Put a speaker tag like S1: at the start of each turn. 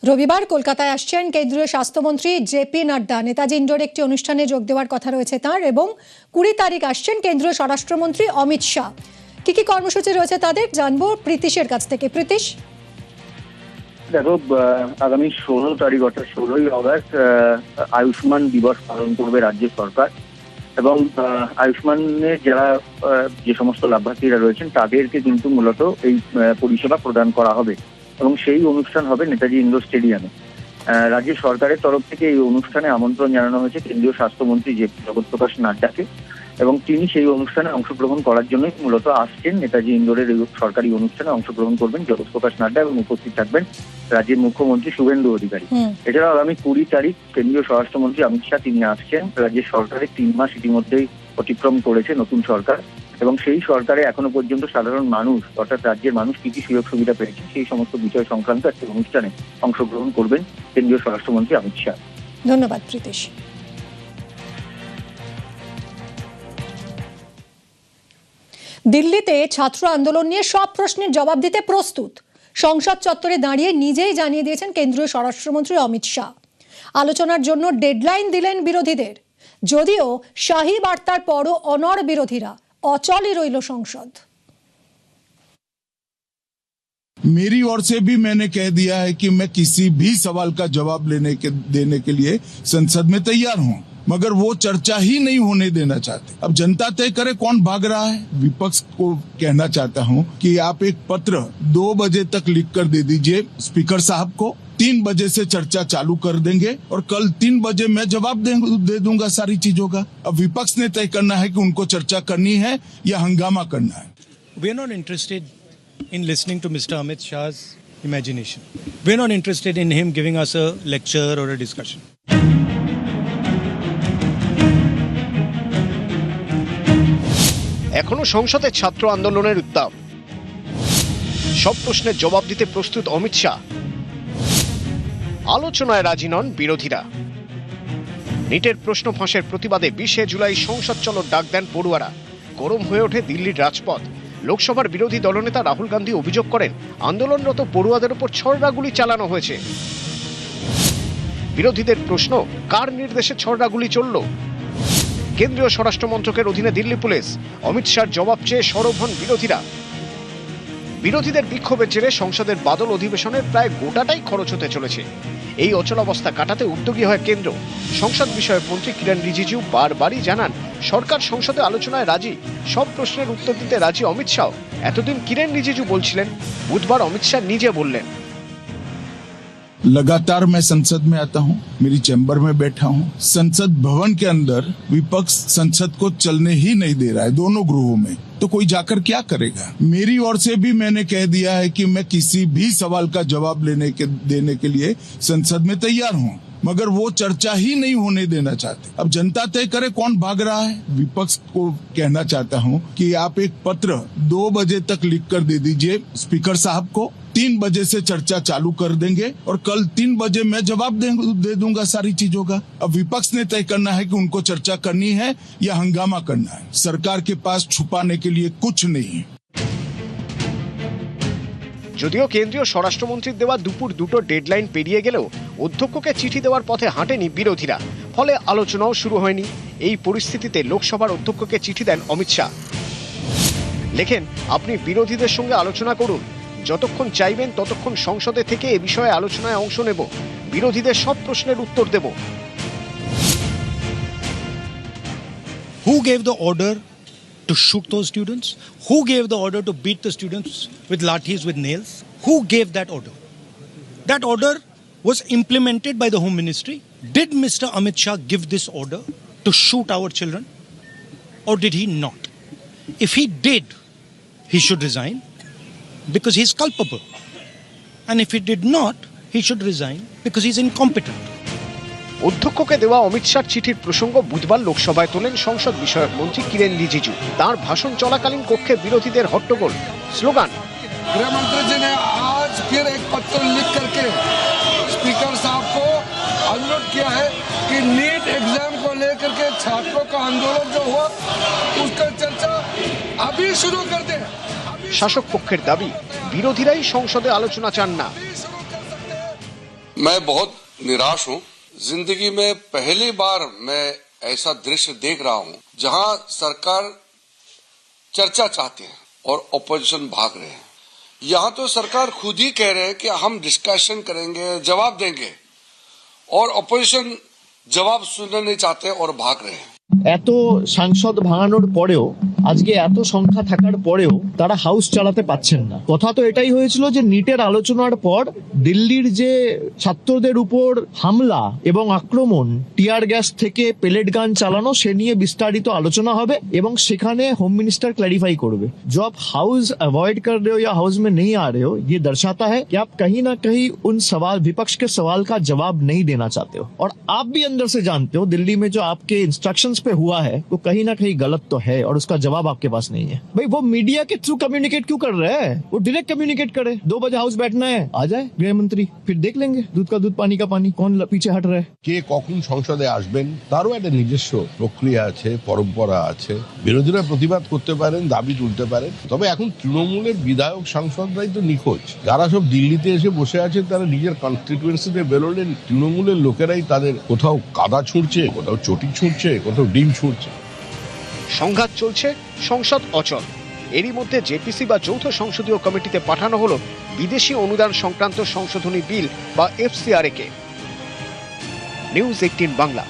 S1: রবিবার কলকাতায় আসছেন কেন্দ্রীয় স্বাস্থ্যমন্ত্রী জেপি নাড্ডা। নেতাজি ইন্ডোর একটি অনুষ্ঠানে যোগ দেওয়ার কথা রয়েছে তাঁর, এবং 20 তারিখ আসছেন কেন্দ্রীয় স্বরাষ্ট্রমন্ত্রী অমিত শাহ। কি কর্মসূচি রয়েছে তাদের জানবো প্রীতিশের কাছ থেকে। প্রীতিশ,
S2: দেখো, আগামী 16 তারিখ অর্থাৎ 16ই অগস্ট আয়ুষ্মান দিবস পালন করবে রাজ্য সরকার, এবং আয়ুষ্মানের যারা যে সমস্ত লাভার্থীরা রয়েছেন তাদেরকে কিন্তু মূলত এই পরিষেবা প্রদান করা হবে, এবং সেই অনুষ্ঠান হবে নেতাজি ইন্ডোর স্টেডিয়ামে। রাজ্য সরকারের তরফ থেকে এই অনুষ্ঠানে আমন্ত্রণ জানানো হয়েছে কেন্দ্রীয় স্বাস্থ্যমন্ত্রী জগৎ প্রকাশ নাড্ডাকে, এবং তিনি সেই অনুষ্ঠানে অংশগ্রহণ করার জন্যই মূলত আসছেন। নেতাজি ইন্ডোরের এই সরকারি অনুষ্ঠানে অংশগ্রহণ করবেন জগৎ প্রকাশ নাড্ডা, এবং উপস্থিত থাকবেন রাজ্যের মুখ্যমন্ত্রী শুভেন্দু অধিকারী। এছাড়াও আগামী 20 তারিখ কেন্দ্রীয় স্বরাষ্ট্রমন্ত্রী অমিত শাহ তিনি আসছেন। রাজ্যের সরকারের 3 মাস ইতিমধ্যেই অতিক্রম করেছে নতুন সরকার, এবং সেই সরকারে এখনো পর্যন্ত সাধারণ মানুষ অর্থাৎ রাজ্যের মানুষ কি সুযোগ সুবিধা পেয়েছে সেই সমস্ত বিষয় সংক্রান্ত একটি অনুষ্ঠানে অংশগ্রহণ করবেন কেন্দ্রীয় স্বরাষ্ট্রমন্ত্রী অমিত শাহ।
S1: ধন্যবাদ প্রীতিশ। দিল্লিতে ছাত্র আন্দোলন নিয়ে সব প্রশ্নের জবাব দিতে প্রস্তুত। সংসদ চত্বরে দাঁড়িয়ে নিজেই জানিয়ে দিয়েছেন কেন্দ্রীয় স্বরাষ্ট্রমন্ত্রী অমিত শাহ। আলোচনার জন্য ডেডলাইন দিলেন বিরোধীদের। যদিও শাহী বার্তার পরও অনড় বিরোধীরা, অচলই রইল সংসদ।
S3: मेरी ओर से भी मैंने कह दिया है कि मैं किसी भी सवाल का जवाब देने के लिए संसद में तैयार हूं, मगर वो चर्चा ही नहीं होने देना चाहते। अब जनता तय करे कौन भाग रहा है। विपक्ष को कहना चाहता हूं कि आप एक पत्र 2 बजे तक लिख कर दे दीजिए स्पीकर साहब को। 3 बजे से चर्चा चालू कर देंगे, और कल 3 बजे मैं जवाब दे दूंगा सारी चीजों का। अब विपक्ष ने तय करना है कि उनको चर्चा करनी है या हंगामा करना है।
S4: We are not interested in listening to Mr. Amit Shah's imagination. We are not interested in him giving us a lecture or a discussion.
S5: এখনো সংসদে ছাত্র আন্দোলনের উত্তাপ। সব প্রশ্নের জবাব দিতে প্রস্তুত অমিত শাহ। আলোচনায় রাজি নন বিরোধীরা। নিটের প্রশ্ন ফাঁসের প্রতিবাদে 20 জুলাই সংসদ চলোর ডাক দেন পড়ুয়ারা। গরম হয়ে ওঠে দিল্লির রাজপথ। লোকসভার বিরোধী দলনেতা রাহুল গান্ধী অভিযোগ করেন আন্দোলনরত পড়ুয়াদের উপর ছড়রা গুলি চালানো হয়েছে। বিরোধীদের প্রশ্ন, কার নির্দেশে ছড়রা গুলি চলল? কেন্দ্রীয় স্বরাষ্ট্র মন্ত্রকের অধীনে দিল্লি পুলিশ। অমিত শাহর জবাব চেয়ে সরব হন বিরোধীরা। বিরোধীদের বিক্ষোভের জেরে সংসদের বাদল অধিবেশনের প্রায় গোটাটাই খরচ হতে চলেছে। এই অচলাবস্থা কাটাতে উদ্যোগী হয় কেন্দ্র। সংসদ বিষয়ক মন্ত্রী কিরেন রিজিজু বারবারই জানান সরকার সংসদে আলোচনায় রাজি। সব প্রশ্নের উত্তর দিতে রাজি অমিত শাহ। এতদিন কিরেন রিজিজু বলছিলেন, বুধবার অমিত শাহ নিজে বললেন।
S3: लगातार मैं संसद में आता हूं, मेरी चैम्बर में बैठा हूं। संसद भवन के अंदर विपक्ष संसद को चलने ही नहीं दे रहा है, दोनों गृहों में। तो कोई जाकर क्या करेगा। मेरी ओर से भी मैंने कह दिया है कि मैं किसी भी सवाल का जवाब देने के लिए संसद में तैयार हूं, मगर वो चर्चा ही नहीं होने देना चाहते। अब जनता तय करे कौन भाग रहा है। विपक्ष को कहना चाहता हूं कि आप एक पत्र 2 बजे तक लिख कर दे दीजिए स्पीकर साहब को। 3 बजे से चर्चा चालू कर देंगे, और कल 3 बजे मैं जवाब दे दूंगा सारी चीजों का। अब विपक्ष ने तय करना है कि उनको चर्चा करनी है या हंगामा करना है। सरकार के पास छुपाने के लिए कुछ नहीं है।
S5: যদিও কেন্দ্রীয় স্বরাষ্ট্রমন্ত্রীর দেওয়া দুপুর 2টো ডেডলাইন পেরিয়ে গেলেও অধ্যক্ষকে চিঠি দেওয়ার পথে হাঁটেনি বিরোধীরা, ফলে আলোচনাও শুরু হয়নি। এই পরিস্থিতিতে লোকসভার অধ্যক্ষকে চিঠি দেন অমিত শাহ। লেখেন, আপনি বিরোধীদের সঙ্গে আলোচনা করুন, যতক্ষণ চাইবেন ততক্ষণ সংসদে থেকে এ বিষয়ে আলোচনায় অংশ নেব, বিরোধীদের সব প্রশ্নের উত্তর দেব।
S4: Who gave the order to shoot those students? Who gave the order to beat the students with lathis, with nails? Who gave that order? That order was implemented by the Home Ministry. Did Mr. Amit Shah give this order to shoot our children, or did he not? If he did, he should resign, because he's culpable. And if he did not, he should resign because he's incompetent.
S5: অধ্যক্ষকে দেওয়া অমিত শাহর চিঠির প্রসঙ্গ বুধবার লোকসভায় তোলেন সংসদ বিষয়ক মন্ত্রী কিরেন রিজিজু। তার ভাষণ চলাকালীন কক্ষে বিরোধীদের হট্টগোল, স্লোগান।
S6: गृहमंत्री जी ने आज फिर एक पत्र लिख करके स्पीकर साहब को अनुरोध किया है कि नीट एग्जाम को लेकर के छात्रों का आंदोलन जो हुआ उसका चर्चा अभी शुरू कर दे।
S5: শাসক পক্ষের দাবি, বিরোধীরাই সংসদে আলোচনা চান না।
S7: मैं बहुत निराश हूं। जिंदगी में पहली बार मैं ऐसा दृश्य देख रहा हूं जहां सरकार चर्चा चाहती है और ऑपोजिशन भाग रहे हैं। यहां तो सरकार खुद ही कह रहे हैं कि हम डिस्कशन करेंगे, जवाब देंगे, और ऑपोजिशन जवाब सुनना नहीं चाहते और भाग रहे हैं।
S8: এত সাংসদ ভাঙানোর পরেও আজকে এত সংখ্যা থাকার পরেও তারা হাউস চালাতে পাচ্ছেন না। কথা তো এটাই হয়েছিল যে নিটের আলোচনার পর দিল্লির যে ছাত্রদের উপর হামলা এবং আক্রমণ, টিয়ার গ্যাস থেকে পেলেট গান চালানো, সে নিয়ে বিস্তারিত আলোচনা হবে এবং সেখানে হোম মিনিস্টার ক্লैरिफाई করবে। जो आप हाउस अवॉइड कर रहे हो या हाउस में नहीं आ रहे हो, ये दर्शाता है कि आप कहीं ना कहीं उन सवाल, विपक्ष के सवाल का जवाब नहीं देना चाहते हो। और आप भी अंदर से जानते हो दिल्ली में जो आपके इंस्ट्रक्शंस पे हुआ है वो कहीं ना कहीं गलत तो है और उसका जवाब आपके पास नहीं है। भाई वो मीडिया के थ्रू कम्युनिकेट क्यों कर रहे हैं? वो डायरेक्ट कम्युनिकेट करे। 2 बजे हाउस बैठना है, आ जाए गृह मंत्री, फिर देख लेंगे दूध का दूध पानी का पानी, कौन पीछे हट रहा है।
S9: কে কখন সংসদে আসবেন তারও একটা নিজস্ব প্রক্রিয়া আছে, পরম্পরা আছে। বিরোধীরা প্রতিবাদ করতে পারেন, দাবি তুলতে পারেন, তবে এখন তৃণমূলের বিধায়ক সাংসদরাই তো নিখোঁজ। যারা সব দিল্লিতে এসে বসে আছে তারা নিজের কনস্টিটিউয়েন্সিতে বেরোলেন, তৃণমূলের লোকেরাই তাদের কোথাও কাদা ছুঁড়ছে, কোথাও চটি ছুঁড়ছে, কোথাও ডিম ছুঁড়ছে।
S5: সংঘাত চলছে, সংসদ অচল। এরই মধ্যে জেপিসি বা যৌথ সংসদীয় কমিটিতে পাঠানো হলো বিদেশি অনুদান সংক্রান্ত সংশোধনী বিল বা FCRA কে। নিউজ 18 বাংলা।